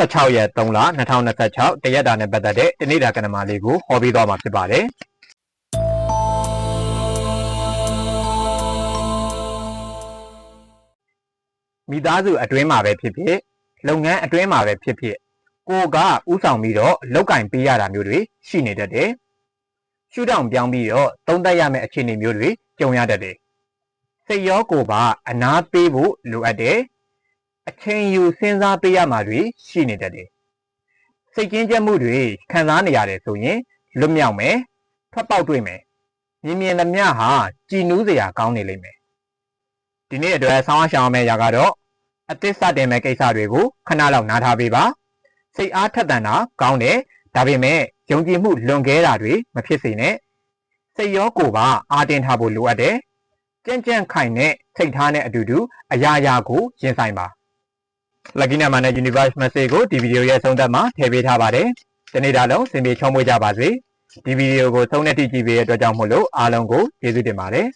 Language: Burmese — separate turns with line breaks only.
16ရက်3လ2026တရက်တာနဲ့ပတ်သက်တဲ့တနေ့တာကဏ္ဍမလေးကိုဟောပေးသွားမှာဖြစ်ပါတယ်မိသားစုအတွင်းမှာပဲဖြစ်ဖြစ်လုပ်ငန်းအတွင်းမှာပဲဖြစ်ဖြစ်ကိုကဥဆောင်ပြီးတော့လောက်ကင်ပေးရတာမျိုးတွေရှိနေတတ်တယ်ရှုထောင့်ပြောင်းပြီးတော့သုံးသပ်ရမယ့်အခြေအနေမျိုးတွေကြုံရတတ်တယ်စိတ်ရောကိုယ်ပါအနာပေးဖို့လိုအပ်တယ်အချိန်ယူစဉ်းစားပေးရမှာတွေရှိနေတတ်တယ်စိတ်ကျဉ်ကျပ်မှုတွေခံစားနေရတယ်ဆိုရင်လွတ်မြောက်မယ်ထွက်ပေါက်တွေ့မယ်မြင်သမျှဟာကြည်နူးစရာကောင်းနေလိမ့်မယ်ဒီနေ့အတွက်ဆောင်းအောင်ရှောင်မယ့်ຢာကတော့အသစ်စတင်မဲ့ကိစ္စတွေကိုခဏလောက်နားထားပေးပါစိတ်အားထက်သန်တာကောင်းတယ်ဒါပေမဲ့ယုံကြည်မှုလွန်ကဲတာတွေမဖြစ်စေနဲ့စိတ်ရောကိုယ်ပါအားတင်ထားဖို့လိုအပ်တယ်ကြံ့ကြံ့ခိုင်တဲ့စိတ်ထားနဲ့အတူတူအရာရာကိုရင်ဆိုင်ပါ Lucky Number နဲ့ Universe Message ကိုဒီဗီဒီယိုရဲ့ဆုံးသက်မှာထည့်ပေးထားပါတယ်ဒီနေ့ဒါလုံးစင်ပြေချောမွေ့ကြပါစေဒီဗီဒီယိုကိုသုံးတဲ့ထိကြည့်ပေးတဲ့အတွက်ကြောင့်မို့လို့အားလုံးကိုကျေးဇူးတင်ပါတယ်